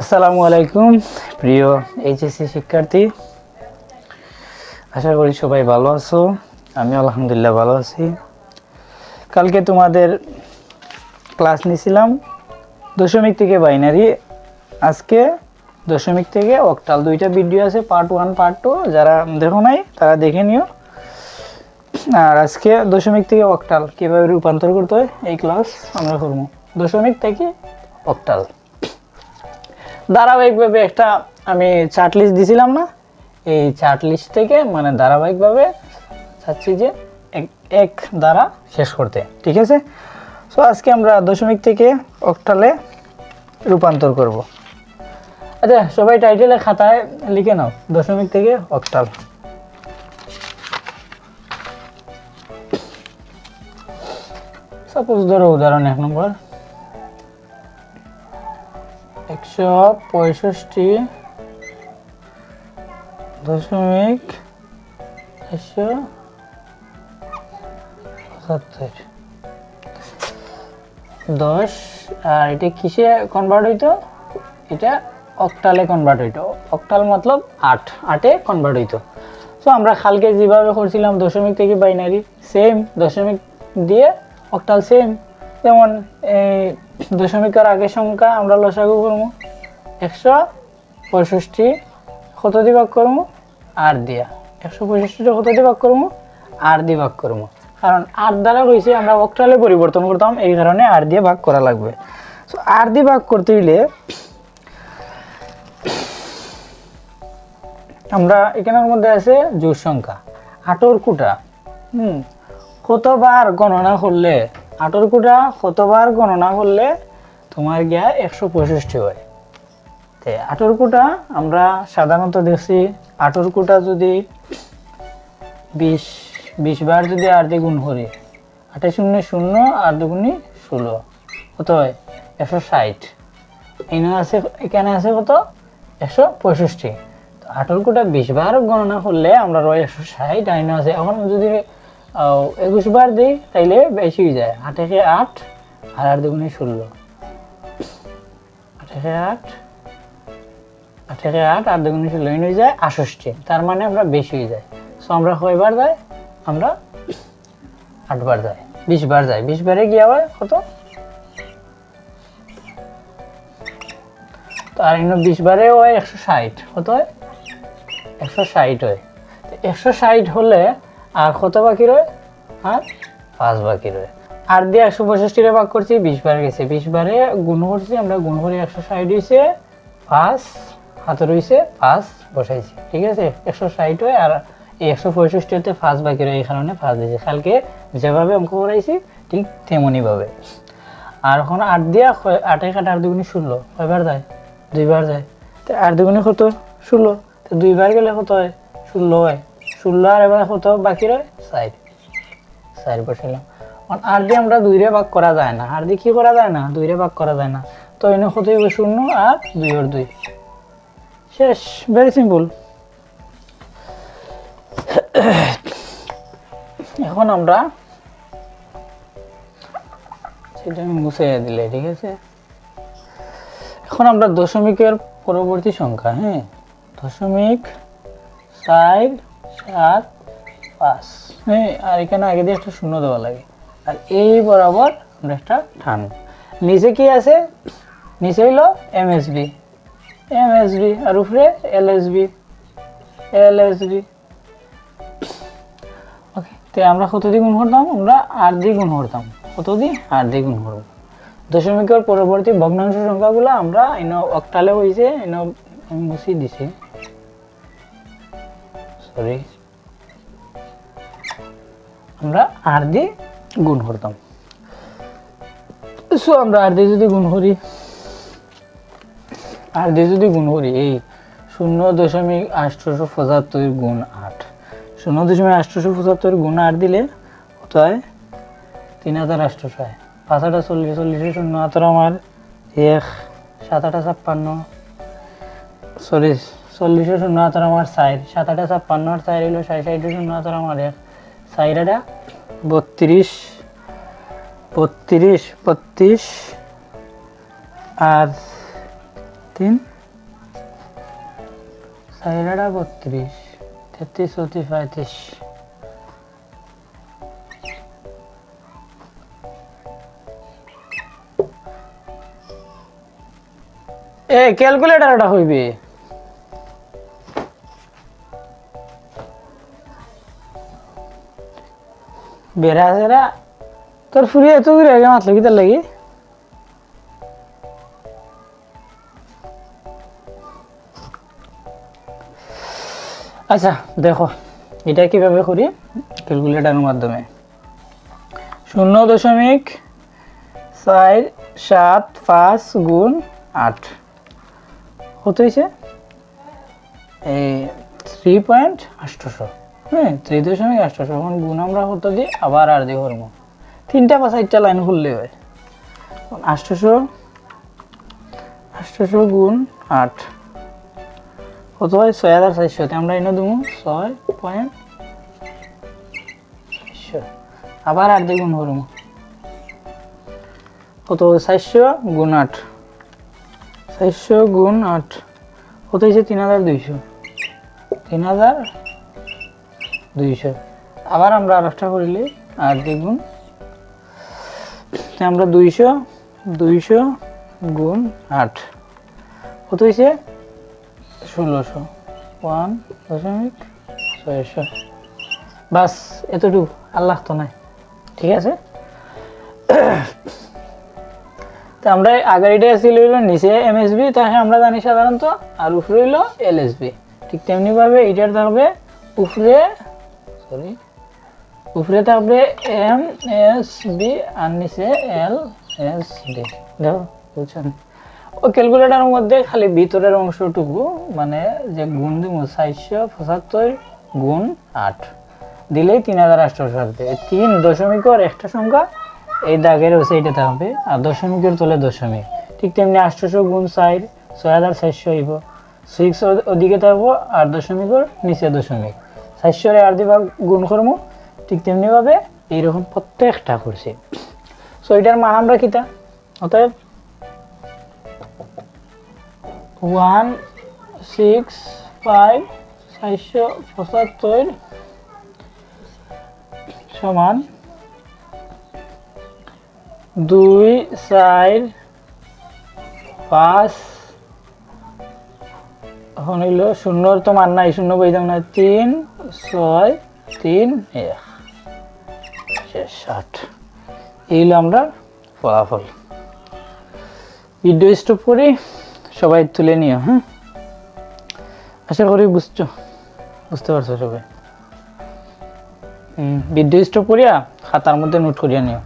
আসসালামু আলাইকুম প্রিয় এইচএসসি শিক্ষার্থী, আশা করি সবাই ভালো আছো। আমি আলহামদুলিল্লাহ ভালো আছি। কালকে তোমাদের ক্লাস নিয়েছিলাম দশমিক থেকে বাইনারি, আজকে দশমিক থেকে অক্টাল। দুইটা ভিডিও আছে, পার্ট 1 পার্ট 2। যারা দেখো নাই তারা দেখে নিও। আর আজকে দশমিক থেকে অক্টাল কীভাবে রূপান্তর করতে হয় এই ক্লাস আমরা করবো। দশমিক থেকে অক্টাল ধারাবাহিকভাবে একটা আমি চার্ট লিস্ট দিছিলাম না, এই চার্ট লিস্ট থেকে মানে ধারাবাহিকভাবে চাচ্ছি যে এক দ্বারা শেষ করতে, ঠিক আছে। সো আজকে আমরা দশমিক থেকে অক্টালে রূপান্তর করব। আচ্ছা, সবাই টাইটেলে খাতায় লিখে নাও দশমিক থেকে অক্টাল। সাপোজ ধরো উদাহরণ 1 নম্বর 165.170 10। আর এটা কিসে কনভার্ট হইতো? এটা অক্টালে কনভার্ট হইতো। অক্টাল মতলব 8 কনভার্ট হইতো। সো আমরা কালকে যেভাবে করছিলাম দশমিক থেকে বাইনারি, সেম দশমিক দিয়ে অক্টাল সেম। যেমন এই দশমিকের আগের সংখ্যা আমরা লসাগু করবো 165 কত দিয়ে ভাগ করবো? 8 দিয়া। 165 কত দিয়ে ভাগ করবো? 8 দিয়ে ভাগ করবো। কারণ 8 দ্বারা হয়েছে আমরা অক্টালে পরিবর্তন করতাম, এই কারণে 8 দিয়ে ভাগ করা লাগবে। সো 8 দিয়ে ভাগ করতে হইলে আমরা এখানের মধ্যে আছে জোড় সংখ্যা 8 কোটা। কতবার গণনা করলে 8 কোটা কতবার গণনা করলে তোমার গিয়া 165 হয়। 8 কোটা আমরা সাধারণত দেখছি 8 কোটা যদি 20 বার যদি 8 দিয়ে গুণ করি, 8 শূন্য 0, 8 দুগুণে 16, কত হয়? 160। এখানে আছে কত? 165। তো 8 কোটা 20 বার গণনা করলে আমরা রয় 160। আইনে আছে এখন যদি 21 বার দিই তাইলে বেশি হয়ে যায়। 8 একে 8 আর 8 দুগুণে 16, 8 একে 8 আর দুগুণে 16 হয়ে যায় 68। তার মানে আমরা বেশি হয়ে যায়। সো আমরা কয়বার যাই? আমরা 8 বার যাই, 20 বার যাই। 20 বারে গিয়ে আবার কত? তো আর 20 বারে হয় 160। কত হয়? 160 হয়। 160 হলে আর কত বাকি রয়? আর 5 বাকি রয়। আর দিয়ে 165 ভাগ করছি, 20 বার গেছে। 20 বারে গুণ করছি, আমরা গুণ করে 160 হয়েছে 5, হাতে রয়েছে 5 বসাইছি, ঠিক আছে। 160 হয় আর এই 165-তে 5 বাকি রয়, এই কারণে 5 দিয়েছি। কালকে যেভাবে অঙ্ক করাইছি ঠিক তেমনইভাবে। আর এখন 8 দিয়ে 8 এ 8 দুগুণে 16, কয়বার যায়? 2 বার যায়। তো 8 দুগুণে কত? 16। তো 2 বার গেলে কত হয়? 16 হয়। 16 আর এবার কত বাকি রয়? 4 বসাইলাম। 8 দিয়ে আমরা 2 রে ভাগ করা যায় না। 8 দিয়ে কি করা যায় না? 2 রে ভাগ করা যায় না। তো এনে কত হবে? 0 আর 2 আর 2 শেষ। Very simple. এখন আমরা সেটা মুছে দিলে, ঠিক আছে। এখন আমরা দশমিকের পরবর্তী সংখ্যা, দশমিক 4 7 5, আর এখানে আগে দিয়ে একটা শূন্য দেওয়া লাগে। আর এই বরাবর আমরা একটা টান। নিচে কি আছে? নিচে হইল এমএসবি আর উপরে এলএসবি। ওকে, তো আমরা কত দিয়ে গুণ করতাম? আমরা 8 দিয়ে গুণ করতাম। কত দিয়ে? 8 দিয়ে গুণ করব। দশমিকের পরবর্তী ভগ্নাংশ সংখ্যাগুলো আমরা অক্টালে হয়েছে, আমি মুছি দিছি, সরি, আমরা 8 দিয়ে গুণ করতাম। সো আমরা 8 দিয়ে যদি গুণ করি, এই 0.875 গুণ 8, 0.875 গুণ 8 দিলে কত হয়? 3800 হয়। 5 8 40, 40 শূন্য হাতের আমার 1, 7 8 56, সরি 40 শূন্য হাতের আমার 4, 7 8 56 আর 4 হইল 60, 60 শূন্য হাতের আমার 1, 4 32, 32 আর 3 4 32 33 34 35 এ ক্যালকুলেটরটা হইবে বেড়া সেরা তোর ফুরিয়ে এত দূরে আগে মাতলো কি তার লাগি আচ্ছা দেখো এটা কিভাবে করি ক্যালকুলেটরের মাধ্যমে 0.475 গুণ 8 কত হয়েছে এই 3.800 হ্যাঁ 3.800 এখন গুণ আমরা কত দিই আবার আর দিয়ে করবো 3টা বা 4টা লাইন খুললে হয় 800 গুণ 8 কত হয় 6400 আমরা এনে দেবো 6.6 আবার 8 দিয়ে গুণ করবো কত 400 গুণ 8 400 গুণ 8 কত হয়েছে 3200 3200 আবার আমরা আরেকটা করিলে 8 দিয়ে গুণ আমরা 200 গুণ 8 কত হয়েছে 1600 1.600 বাস এতটুকু আল্লাহ তো নাই ঠিক আছে তো আমরা আগের এটা ছিল নিচে এমএসবি তাকে আমরা জানি সাধারণত আর উপরে হইলো এলএসবি ঠিক তেমনি ভাবে এটার থাকবে উপরে থাকবে এমএসবি আর নিচে এলএসবি দেখো বুঝছেন ও ক্যালকুলেটরের মধ্যে খালি ভিতরের অংশটুকু মানে যে গুণ দিব 475 গুণ 8 দিলেই 3800 আসবে 3 দশমিকের একটা সংখ্যা এই দাগের হচ্ছে এটা থাকবে আর দশমিকের তলে দশমিক ঠিক তেমনি 800 গুণ 4 6400 হইব 6 ওদিকে থাকবো আর দশমিকের নিচে দশমিক 400 এর আর দিবা গুণ করবো ঠিক তেমনি ভাবে এইরকম প্রত্যেকটা করছি সো এটার মান আমরা কিতা অতএব 165 সমান 2 4 5 এখন হইল শূন্যর তো মান নাই শূন্য বইতাম না 3 6 3 1 7 এই হলো আমরা ফলাফল ভিডিও স্টপ করি সবাই তুলে নিও হ্যাঁ আশা করি বুঝতে পারছো সবাই ভিডিও স্টপ করিয়া খাতার মধ্যে নোট করিয়া নিও